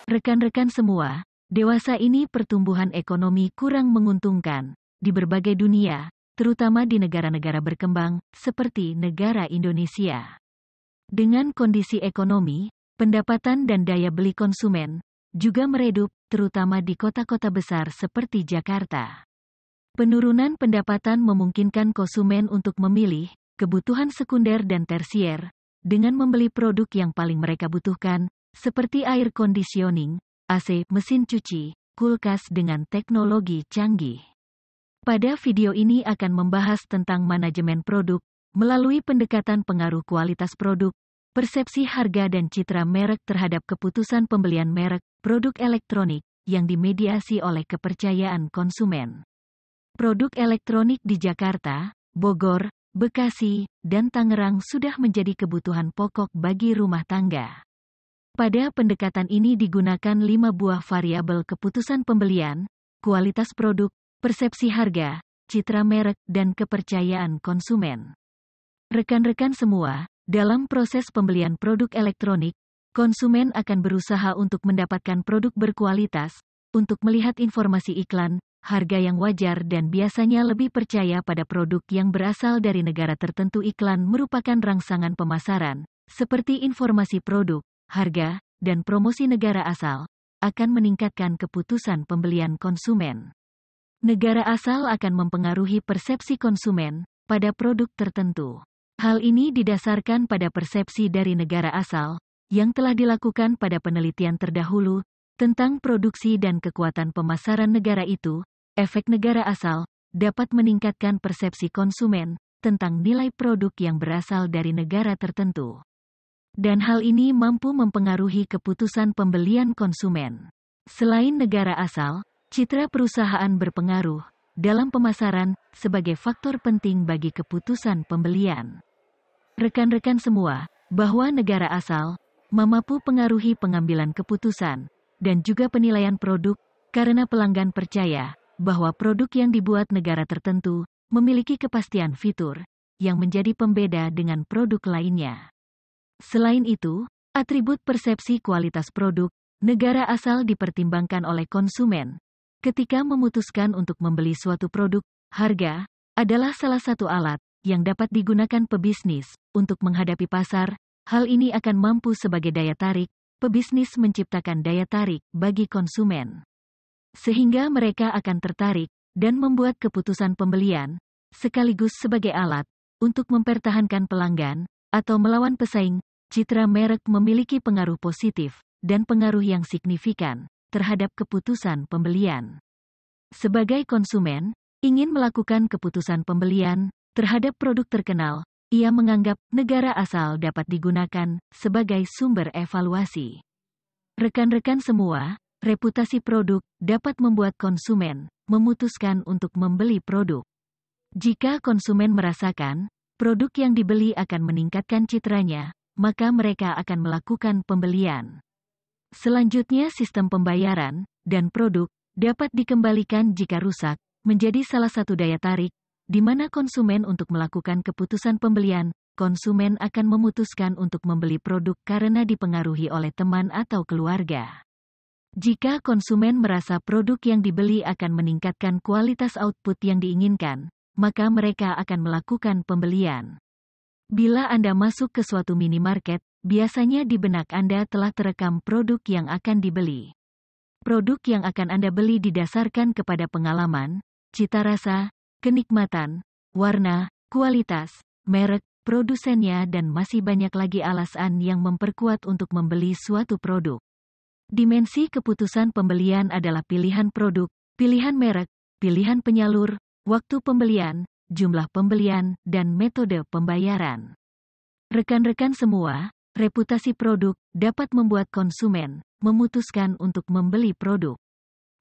Rekan-rekan semua, dewasa ini pertumbuhan ekonomi kurang menguntungkan di berbagai dunia, terutama di negara-negara berkembang seperti negara Indonesia. Dengan kondisi ekonomi, pendapatan dan daya beli konsumen juga meredup, terutama di kota-kota besar seperti Jakarta. Penurunan pendapatan memungkinkan konsumen untuk memilih kebutuhan sekunder dan tersier dengan membeli produk yang paling mereka butuhkan, seperti air conditioning, AC, mesin cuci, kulkas dengan teknologi canggih. Pada video ini akan membahas tentang manajemen produk, melalui pendekatan pengaruh kualitas produk, persepsi harga dan citra merek terhadap keputusan pembelian merek, produk elektronik, yang dimediasi oleh kepercayaan konsumen. Produk elektronik di Jakarta, Bogor, Bekasi, dan Tangerang sudah menjadi kebutuhan pokok bagi rumah tangga. Pada pendekatan ini digunakan 5 buah variabel keputusan pembelian, kualitas produk, persepsi harga, citra merek, dan kepercayaan konsumen. Rekan-rekan semua, dalam proses pembelian produk elektronik, konsumen akan berusaha untuk mendapatkan produk berkualitas, untuk melihat informasi iklan, harga yang wajar dan biasanya lebih percaya pada produk yang berasal dari negara tertentu. Iklan merupakan rangsangan pemasaran, seperti informasi produk, harga, dan promosi negara asal, akan meningkatkan keputusan pembelian konsumen. Negara asal akan mempengaruhi persepsi konsumen pada produk tertentu. Hal ini didasarkan pada persepsi dari negara asal, yang telah dilakukan pada penelitian terdahulu, tentang produksi dan kekuatan pemasaran negara itu. Efek negara asal dapat meningkatkan persepsi konsumen tentang nilai produk yang berasal dari negara tertentu. Dan hal ini mampu mempengaruhi keputusan pembelian konsumen. Selain negara asal, citra perusahaan berpengaruh dalam pemasaran sebagai faktor penting bagi keputusan pembelian. Rekan-rekan semua, bahwa negara asal mampu pengaruhi pengambilan keputusan dan juga penilaian produk karena pelanggan percaya bahwa produk yang dibuat negara tertentu memiliki kepastian fitur yang menjadi pembeda dengan produk lainnya. Selain itu, atribut persepsi kualitas produk negara asal dipertimbangkan oleh konsumen. Ketika memutuskan untuk membeli suatu produk, harga adalah salah satu alat yang dapat digunakan pebisnis untuk menghadapi pasar. Hal ini akan mampu sebagai daya tarik, pebisnis menciptakan daya tarik bagi konsumen. Sehingga mereka akan tertarik dan membuat keputusan pembelian, sekaligus sebagai alat untuk mempertahankan pelanggan atau melawan pesaing. Citra merek memiliki pengaruh positif dan pengaruh yang signifikan terhadap keputusan pembelian. Sebagai konsumen, ingin melakukan keputusan pembelian terhadap produk terkenal, ia menganggap negara asal dapat digunakan sebagai sumber evaluasi. Rekan-rekan semua, reputasi produk dapat membuat konsumen memutuskan untuk membeli produk. Jika konsumen merasakan produk yang dibeli akan meningkatkan citranya, maka mereka akan melakukan pembelian. Selanjutnya, sistem pembayaran dan produk dapat dikembalikan jika rusak, menjadi salah satu daya tarik, di mana konsumen untuk melakukan keputusan pembelian. Konsumen akan memutuskan untuk membeli produk karena dipengaruhi oleh teman atau keluarga. Jika konsumen merasa produk yang dibeli akan meningkatkan kualitas output yang diinginkan, maka mereka akan melakukan pembelian. Bila Anda masuk ke suatu minimarket, biasanya di benak Anda telah terekam produk yang akan dibeli. Produk yang akan Anda beli didasarkan kepada pengalaman, cita rasa, kenikmatan, warna, kualitas, merek, produsennya dan masih banyak lagi alasan yang memperkuat untuk membeli suatu produk. Dimensi keputusan pembelian adalah pilihan produk, pilihan merek, pilihan penyalur, waktu pembelian, jumlah pembelian, dan metode pembayaran. Rekan-rekan semua, reputasi produk dapat membuat konsumen memutuskan untuk membeli produk.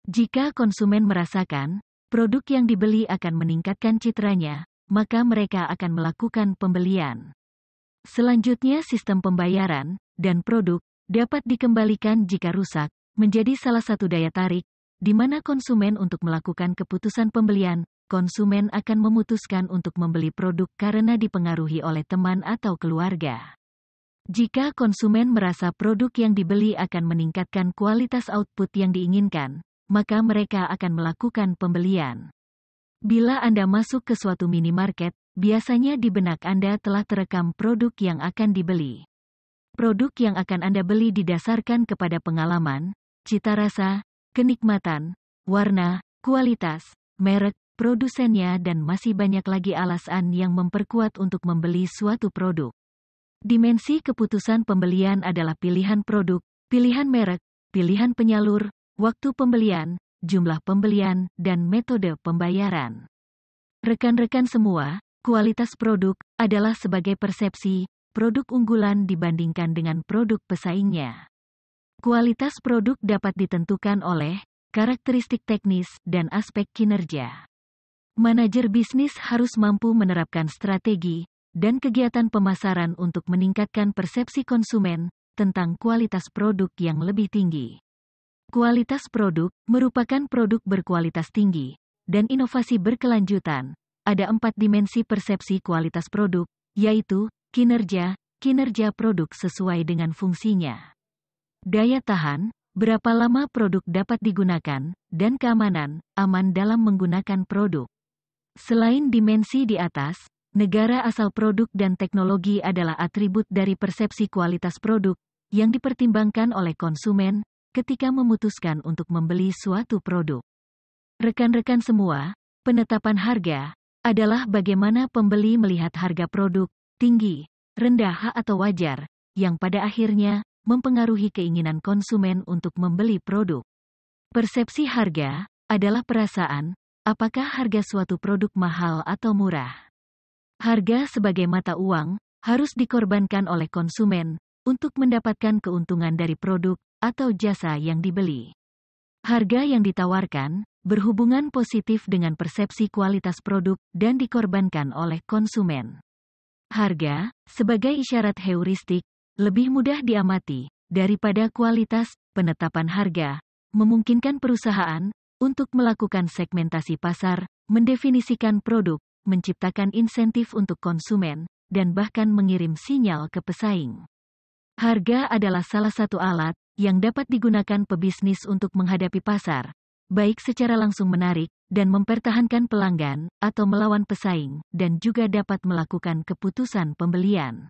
Jika konsumen merasakan produk yang dibeli akan meningkatkan citranya, maka mereka akan melakukan pembelian. Selanjutnya, sistem pembayaran dan produk dapat dikembalikan jika rusak, menjadi salah satu daya tarik, di mana konsumen untuk melakukan keputusan pembelian. Konsumen akan memutuskan untuk membeli produk karena dipengaruhi oleh teman atau keluarga. Jika konsumen merasa produk yang dibeli akan meningkatkan kualitas output yang diinginkan, maka mereka akan melakukan pembelian. Bila Anda masuk ke suatu minimarket, biasanya di benak Anda telah terekam produk yang akan dibeli. Produk yang akan Anda beli didasarkan kepada pengalaman, cita rasa, kenikmatan, warna, kualitas, merek, produsennya dan masih banyak lagi alasan yang memperkuat untuk membeli suatu produk. Dimensi keputusan pembelian adalah pilihan produk, pilihan merek, pilihan penyalur, waktu pembelian, jumlah pembelian, dan metode pembayaran. Rekan-rekan semua, kualitas produk adalah sebagai persepsi produk unggulan dibandingkan dengan produk pesaingnya. Kualitas produk dapat ditentukan oleh karakteristik teknis dan aspek kinerja. Manajer bisnis harus mampu menerapkan strategi dan kegiatan pemasaran untuk meningkatkan persepsi konsumen tentang kualitas produk yang lebih tinggi. Kualitas produk merupakan produk berkualitas tinggi dan inovasi berkelanjutan. Ada 4 dimensi persepsi kualitas produk, yaitu kinerja produk sesuai dengan fungsinya. Daya tahan, berapa lama produk dapat digunakan, dan keamanan, aman dalam menggunakan produk. Selain dimensi di atas, negara asal produk dan teknologi adalah atribut dari persepsi kualitas produk yang dipertimbangkan oleh konsumen ketika memutuskan untuk membeli suatu produk. Rekan-rekan semua, penetapan harga adalah bagaimana pembeli melihat harga produk, tinggi, rendah atau wajar, yang pada akhirnya mempengaruhi keinginan konsumen untuk membeli produk. Persepsi harga adalah perasaan, apakah harga suatu produk mahal atau murah. Harga sebagai mata uang harus dikorbankan oleh konsumen untuk mendapatkan keuntungan dari produk atau jasa yang dibeli. Harga yang ditawarkan berhubungan positif dengan persepsi kualitas produk dan dikorbankan oleh konsumen. Harga, sebagai isyarat heuristik, lebih mudah diamati daripada kualitas. Penetapan harga memungkinkan perusahaan untuk melakukan segmentasi pasar, mendefinisikan produk, menciptakan insentif untuk konsumen, dan bahkan mengirim sinyal ke pesaing. Harga adalah salah satu alat yang dapat digunakan pebisnis untuk menghadapi pasar, baik secara langsung menarik dan mempertahankan pelanggan, atau melawan pesaing, dan juga dapat melakukan keputusan pembelian.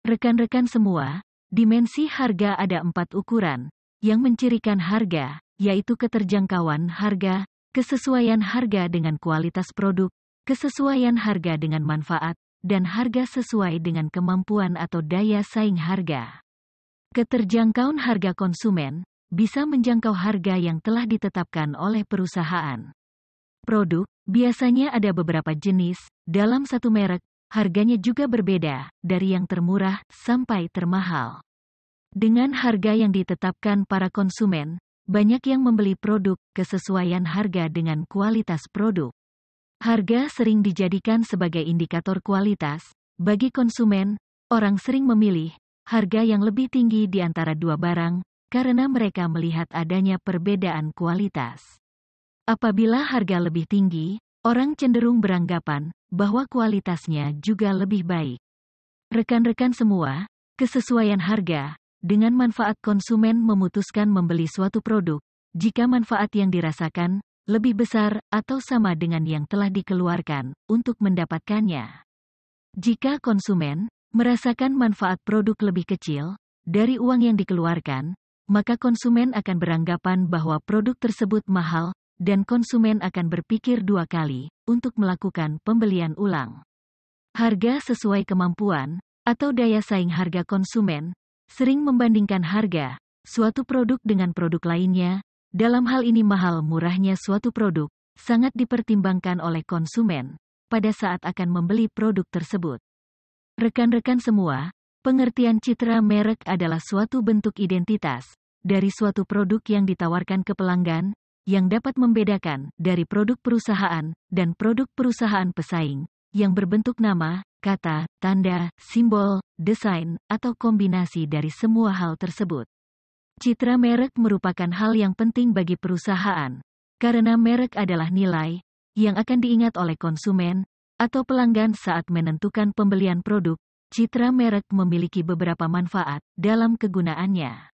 Rekan-rekan semua, dimensi harga ada 4 ukuran yang mencirikan harga, yaitu keterjangkauan harga, kesesuaian harga dengan kualitas produk, kesesuaian harga dengan manfaat, dan harga sesuai dengan kemampuan atau daya saing harga. Keterjangkauan harga konsumen bisa menjangkau harga yang telah ditetapkan oleh perusahaan. Produk biasanya ada beberapa jenis dalam satu merek, harganya juga berbeda dari yang termurah sampai termahal. Dengan harga yang ditetapkan para konsumen, banyak yang membeli produk kesesuaian harga dengan kualitas produk. Harga sering dijadikan sebagai indikator kualitas. Bagi konsumen, orang sering memilih harga yang lebih tinggi di antara dua barang karena mereka melihat adanya perbedaan kualitas. Apabila harga lebih tinggi, orang cenderung beranggapan bahwa kualitasnya juga lebih baik. Rekan-rekan semua, kesesuaian harga dengan manfaat konsumen memutuskan membeli suatu produk jika manfaat yang dirasakan lebih besar atau sama dengan yang telah dikeluarkan untuk mendapatkannya. Jika konsumen merasakan manfaat produk lebih kecil dari uang yang dikeluarkan, maka konsumen akan beranggapan bahwa produk tersebut mahal dan konsumen akan berpikir 2 kali untuk melakukan pembelian ulang. Harga sesuai kemampuan atau daya saing harga konsumen sering membandingkan harga suatu produk dengan produk lainnya. Dalam hal ini mahal murahnya suatu produk sangat dipertimbangkan oleh konsumen pada saat akan membeli produk tersebut. Rekan-rekan semua, pengertian citra merek adalah suatu bentuk identitas dari suatu produk yang ditawarkan ke pelanggan yang dapat membedakan dari produk perusahaan dan produk perusahaan pesaing yang berbentuk nama, kata, tanda, simbol, desain, atau kombinasi dari semua hal tersebut. Citra merek merupakan hal yang penting bagi perusahaan, karena merek adalah nilai yang akan diingat oleh konsumen atau pelanggan saat menentukan pembelian produk citra merek memiliki beberapa manfaat dalam kegunaannya.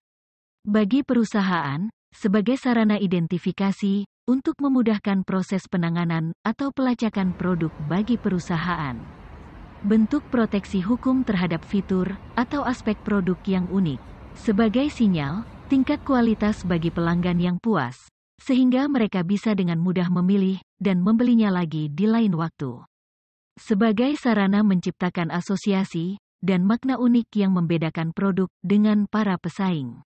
Bagi perusahaan, sebagai sarana identifikasi, untuk memudahkan proses penanganan atau pelacakan produk bagi perusahaan. Bentuk proteksi hukum terhadap fitur atau aspek produk yang unik. Sebagai sinyal, tingkat kualitas bagi pelanggan yang puas, sehingga mereka bisa dengan mudah memilih dan membelinya lagi di lain waktu. Sebagai sarana menciptakan asosiasi dan makna unik yang membedakan produk dengan para pesaing.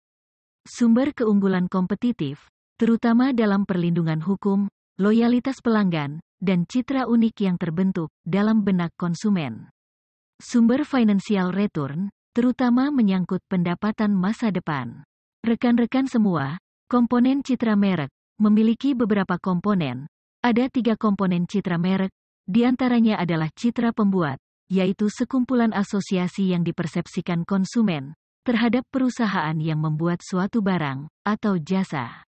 Sumber keunggulan kompetitif, terutama dalam perlindungan hukum, loyalitas pelanggan, dan citra unik yang terbentuk dalam benak konsumen. Sumber financial return, terutama menyangkut pendapatan masa depan. Rekan-rekan semua, komponen citra merek memiliki beberapa komponen. Ada 3 komponen citra merek, di antaranya adalah citra pembuat, yaitu sekumpulan asosiasi yang dipersepsikan konsumen terhadap perusahaan yang membuat suatu barang atau jasa.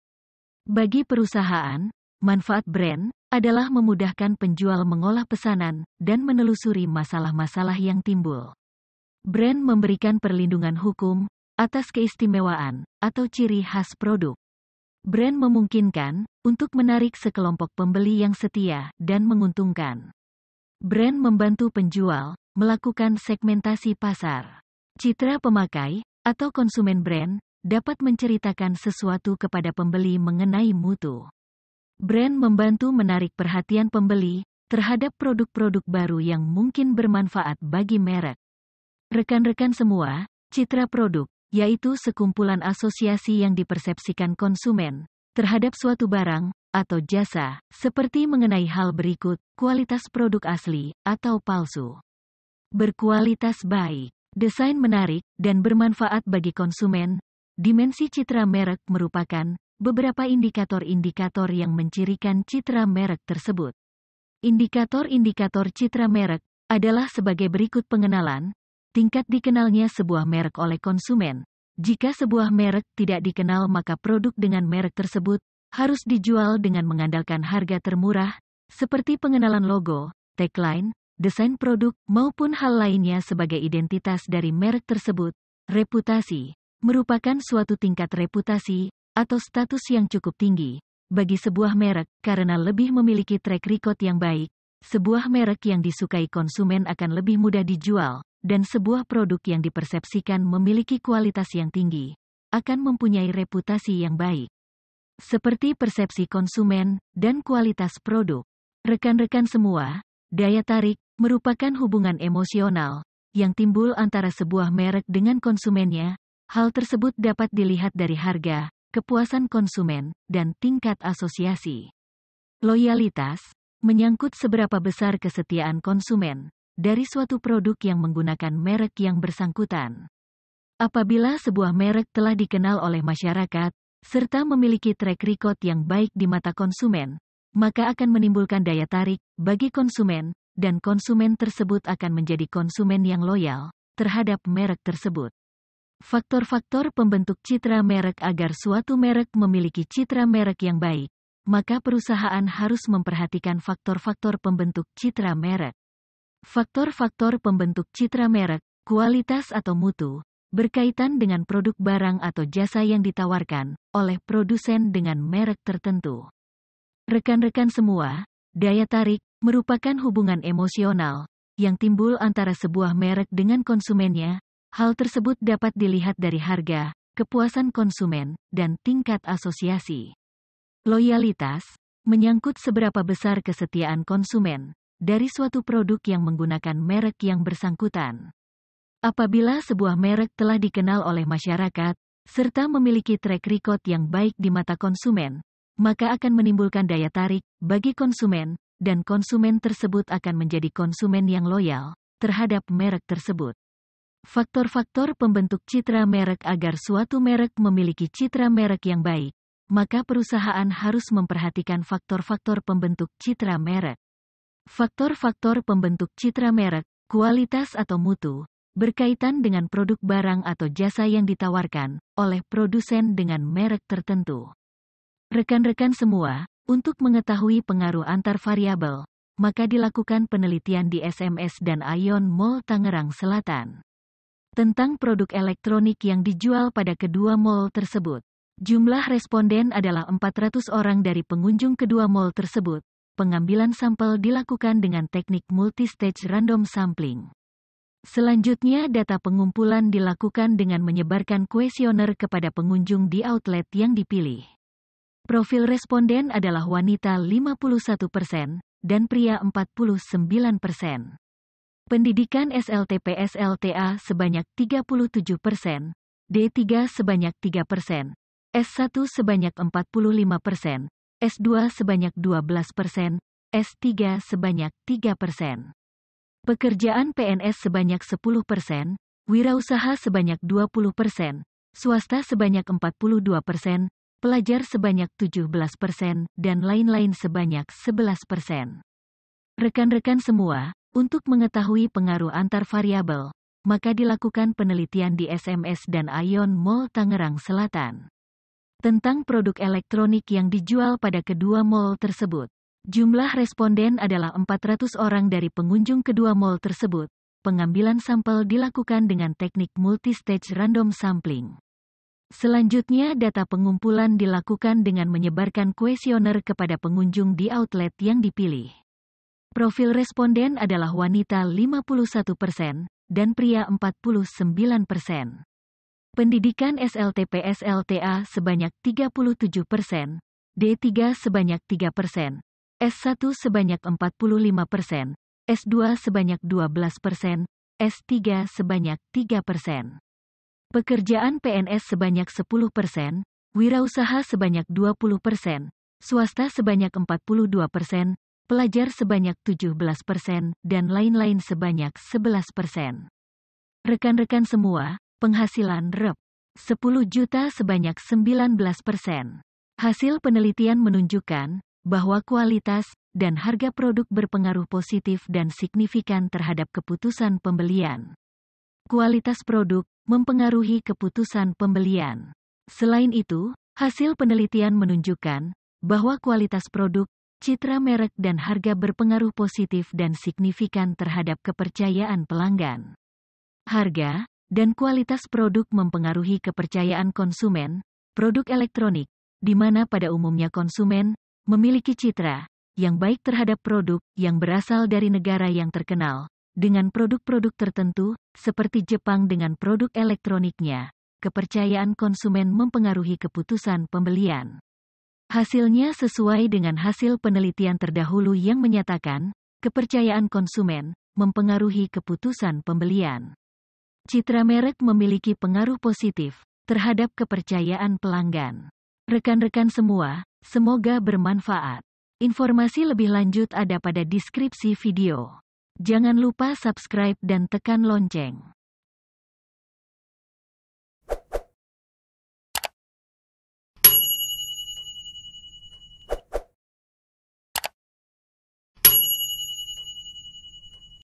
Bagi perusahaan, manfaat brand adalah memudahkan penjual mengolah pesanan dan menelusuri masalah-masalah yang timbul. Brand memberikan perlindungan hukum atas keistimewaan atau ciri khas produk. Brand memungkinkan untuk menarik sekelompok pembeli yang setia dan menguntungkan. Brand membantu penjual melakukan segmentasi pasar. Citra pemakai atau konsumen brand dapat menceritakan sesuatu kepada pembeli mengenai mutu. Brand membantu menarik perhatian pembeli terhadap produk-produk baru yang mungkin bermanfaat bagi merek. Rekan-rekan semua, citra produk, yaitu sekumpulan asosiasi yang dipersepsikan konsumen terhadap suatu barang atau jasa, seperti mengenai hal berikut, kualitas produk asli atau palsu. Berkualitas baik, desain menarik, dan bermanfaat bagi konsumen. Dimensi citra merek merupakan beberapa indikator-indikator yang mencirikan citra merek tersebut. Indikator-indikator citra merek adalah sebagai berikut: pengenalan, tingkat dikenalnya sebuah merek oleh konsumen. Jika sebuah merek tidak dikenal, maka produk dengan merek tersebut harus dijual dengan mengandalkan harga termurah, seperti pengenalan logo, tagline, desain produk, maupun hal lainnya sebagai identitas dari merek tersebut. Reputasi merupakan suatu tingkat reputasi atau status yang cukup tinggi bagi sebuah merek karena lebih memiliki track record yang baik. Sebuah merek yang disukai konsumen akan lebih mudah dijual, dan sebuah produk yang dipersepsikan memiliki kualitas yang tinggi akan mempunyai reputasi yang baik. Seperti persepsi konsumen dan kualitas produk. Rekan-rekan semua, daya tarik merupakan hubungan emosional yang timbul antara sebuah merek dengan konsumennya. Hal tersebut dapat dilihat dari harga, kepuasan konsumen, dan tingkat asosiasi. Loyalitas menyangkut seberapa besar kesetiaan konsumen dari suatu produk yang menggunakan merek yang bersangkutan. Apabila sebuah merek telah dikenal oleh masyarakat serta memiliki track record yang baik di mata konsumen, maka akan menimbulkan daya tarik bagi konsumen, dan konsumen tersebut akan menjadi konsumen yang loyal terhadap merek tersebut. Faktor-faktor pembentuk citra merek. Agar suatu merek memiliki citra merek yang baik, maka perusahaan harus memperhatikan faktor-faktor pembentuk citra merek. Faktor-faktor pembentuk citra merek, kualitas atau mutu, berkaitan dengan produk barang atau jasa yang ditawarkan oleh produsen dengan merek tertentu. Rekan-rekan semua, daya tarik merupakan hubungan emosional yang timbul antara sebuah merek dengan konsumennya. Hal tersebut dapat dilihat dari harga, kepuasan konsumen, dan tingkat asosiasi. Loyalitas menyangkut seberapa besar kesetiaan konsumen dari suatu produk yang menggunakan merek yang bersangkutan. Apabila sebuah merek telah dikenal oleh masyarakat serta memiliki track record yang baik di mata konsumen, maka akan menimbulkan daya tarik bagi konsumen, dan konsumen tersebut akan menjadi konsumen yang loyal terhadap merek tersebut. Faktor-faktor pembentuk citra merek. Agar suatu merek memiliki citra merek yang baik, maka perusahaan harus memperhatikan faktor-faktor pembentuk citra merek. Faktor-faktor pembentuk citra merek, kualitas atau mutu, berkaitan dengan produk barang atau jasa yang ditawarkan oleh produsen dengan merek tertentu. Rekan-rekan semua, untuk mengetahui pengaruh antar variabel maka dilakukan penelitian di SMS dan Aeon Mall Tangerang Selatan. Tentang produk elektronik yang dijual pada kedua mall tersebut. Jumlah responden adalah 400 orang dari pengunjung kedua mall tersebut. Pengambilan sampel dilakukan dengan teknik multistage random sampling. Selanjutnya data pengumpulan dilakukan dengan menyebarkan kuesioner kepada pengunjung di outlet yang dipilih. Profil responden adalah wanita 51% dan pria 49%. Pendidikan SLTP/SLTA sebanyak 37%, D3 sebanyak 3%, S1 sebanyak 45%, S2 sebanyak 12%, S3 sebanyak 3%. Pekerjaan PNS sebanyak 10%, wirausaha sebanyak 20%, swasta sebanyak 42%, pelajar sebanyak 17%, dan lain-lain sebanyak 11%. Rekan-rekan semua, untuk mengetahui pengaruh antar variabel, maka dilakukan penelitian di SMS dan Aeon Mall Tangerang Selatan. Tentang produk elektronik yang dijual pada kedua mall tersebut. Jumlah responden adalah 400 orang dari pengunjung kedua mall tersebut. Pengambilan sampel dilakukan dengan teknik multistage random sampling. Selanjutnya data pengumpulan dilakukan dengan menyebarkan kuesioner kepada pengunjung di outlet yang dipilih. Profil responden adalah wanita 51% dan pria 49%. Pendidikan SLTP/SLTA sebanyak 37%, D3 sebanyak 3%, S1 sebanyak 45%, S2 sebanyak 12%, S3 sebanyak 3%. Pekerjaan PNS sebanyak 10%, wirausaha sebanyak 20%, swasta sebanyak 42%, pelajar sebanyak 17%, dan lain-lain sebanyak 11%. Rekan-rekan semua, penghasilan Rp. 10 juta sebanyak 19%. Hasil penelitian menunjukkan bahwa kualitas dan harga produk berpengaruh positif dan signifikan terhadap keputusan pembelian. Kualitas produk mempengaruhi keputusan pembelian. Selain itu, hasil penelitian menunjukkan bahwa kualitas produk, citra merek dan harga berpengaruh positif dan signifikan terhadap kepercayaan pelanggan. Harga dan kualitas produk mempengaruhi kepercayaan konsumen. Produk elektronik, di mana pada umumnya konsumen memiliki citra yang baik terhadap produk yang berasal dari negara yang terkenal, dengan produk-produk tertentu, seperti Jepang dengan produk elektroniknya, kepercayaan konsumen mempengaruhi keputusan pembelian. Hasilnya sesuai dengan hasil penelitian terdahulu yang menyatakan, kepercayaan konsumen mempengaruhi keputusan pembelian. Citra merek memiliki pengaruh positif terhadap kepercayaan pelanggan. Rekan-rekan semua, semoga bermanfaat. Informasi lebih lanjut ada pada deskripsi video. Jangan lupa subscribe dan tekan lonceng.